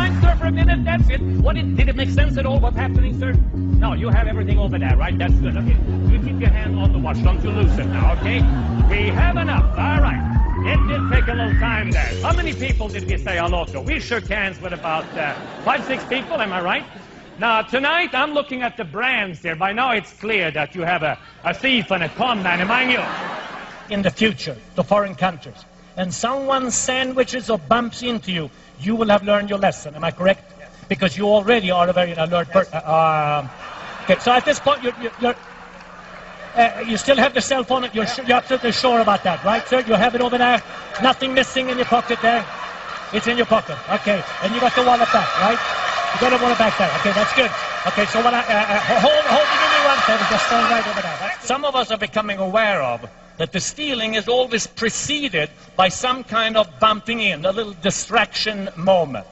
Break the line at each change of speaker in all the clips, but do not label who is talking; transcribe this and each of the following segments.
mind, sir, for a minute? That's it. Did it make sense at all what's happening, sir? No, you have everything over there, right? That's good. Okay. You keep your hand on the watch. Don't you lose it now, okay? We have enough. All right. It did take a little time there. How many people did we say hello to? We shook hands with about 5, 6 people, am I right? Now, tonight, I'm looking at the brands here. By now, it's clear that you have a thief and a con man. Mind you, in the future, to foreign countries, and someone sandwiches or bumps into you, you will have learned your lesson. Am I correct? Yes. Because you already are a very alert person. Okay, so at this point, you still have the cell phone. You're absolutely sure about that, right, sir? You have it over there. Nothing missing in your pocket there. It's in your pocket. Okay, and you got the wallet back, right? You got the wallet back there. Okay, that's good. Okay, so what hold, give me one second. Just stand right over there. Right? Some of us are becoming aware of that the stealing is always preceded by some kind of bumping in, a little distraction moment.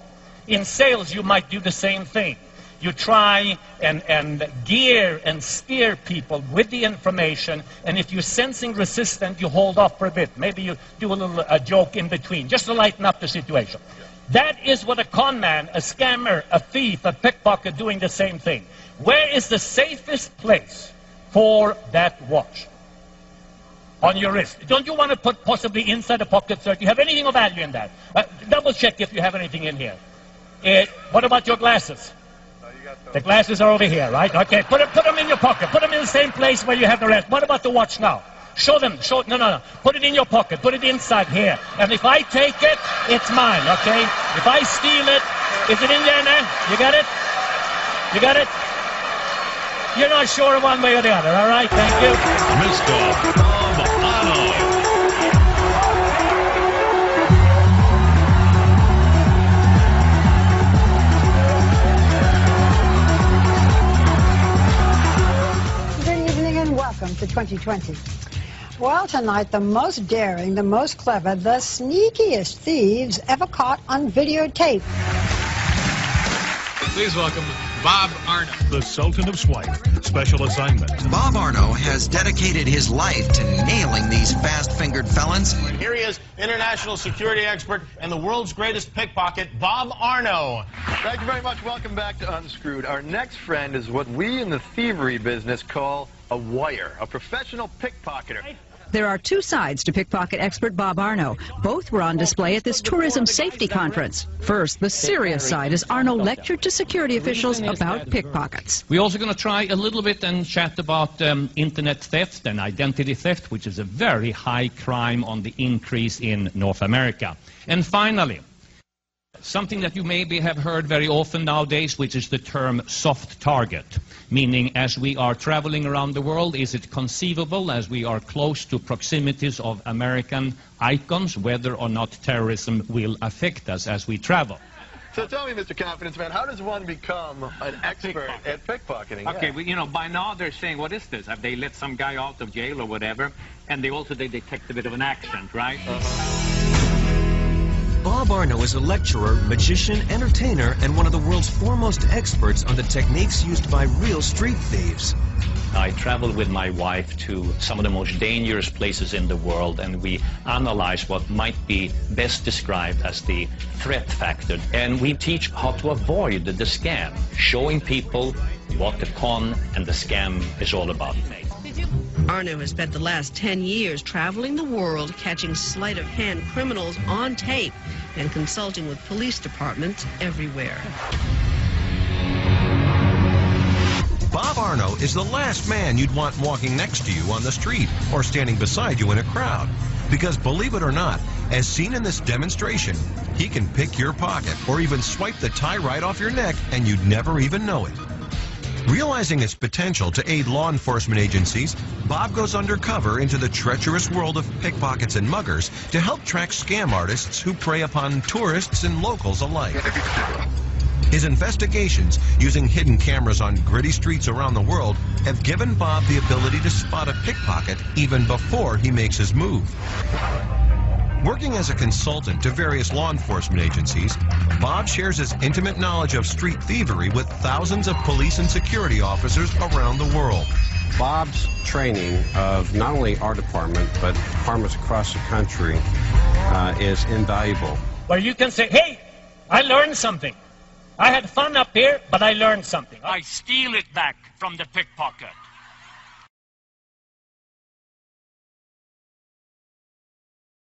In sales, you might do the same thing. You try and gear and steer people with the information, and if you're sensing resistance, you hold off for a bit. Maybe you do a little joke in between, just to lighten up the situation. That is what a con man, a scammer, a thief, a pickpocket doing the same thing. Where is the safest place for that watch? On your wrist. Don't you want to put possibly inside the pocket, sir? Do you have anything of value in that? Double check if you have anything in here. What about your glasses? The glasses are over here, right? Okay, put them in your pocket. Put them in the same place where you have the rest. What about the watch now? Show them. No. Put it in your pocket. Put it inside here. And if I take it, it's mine, okay? If I steal it, is it in there now? You got it? You got it? You're not sure one way or the other, all right? Thank you.
Mr. Bob Arno.
Welcome to 2020. Well, tonight, the most daring, the most clever, the sneakiest thieves ever caught on videotape.
Please welcome Bob Arno.
The Sultan of Swipe. Special assignment.
Bob Arno has dedicated his life to nailing these fast-fingered felons.
Here he is, international security expert and the world's greatest pickpocket, Bob Arno.
Thank you very much. Welcome back to Unscrewed. Our next friend is what we in the thievery business call a wire, a professional pickpocketer.
There are two sides to pickpocket expert Bob Arno. Both were on display at this tourism safety conference. First, the serious side as Arno lectured to security officials about pickpockets.
We're also going to try a little bit and chat about internet theft and identity theft, which is a very high crime on the increase in North America. And finally, something that you maybe have heard very often nowadays, which is the term soft target, meaning as we are traveling around the world, is it conceivable as we are close to proximities of American icons, whether or not terrorism will affect us as we travel?
So tell me, Mr. Confidence Man, how does one become an expert at pickpocketing?
Okay, well, you know, by now they're saying, what is this? Have they let some guy out of jail or whatever? And they detect a bit of an accent, right?
Bob Arno is a lecturer, magician, entertainer, and one of the world's foremost experts on the techniques used by real street thieves.
I travel with my wife to some of the most dangerous places in the world, and we analyze what might be best described as the threat factor. And we teach how to avoid the scam, showing people what the con and the scam is all about.
Arno has spent the last 10 years traveling the world, catching sleight-of-hand criminals on tape and consulting with police departments everywhere.
Bob Arno is the last man you'd want walking next to you on the street or standing beside you in a crowd. Because believe it or not, as seen in this demonstration, he can pick your pocket or even swipe the tie right off your neck and you'd never even know it. Realizing its potential to aid law enforcement agencies, Bob goes undercover into the treacherous world of pickpockets and muggers to help track scam artists who prey upon tourists and locals alike. His investigations, using hidden cameras on gritty streets around the world, have given Bob the ability to spot a pickpocket even before he makes his move. Working as a consultant to various law enforcement agencies, Bob shares his intimate knowledge of street thievery with thousands of police and security officers around the world.
Bob's training of not only our department, but departments across the country is invaluable.
Where you can say, hey, I learned something. I had fun up here, but I learned something.
I steal it back from the pickpocket.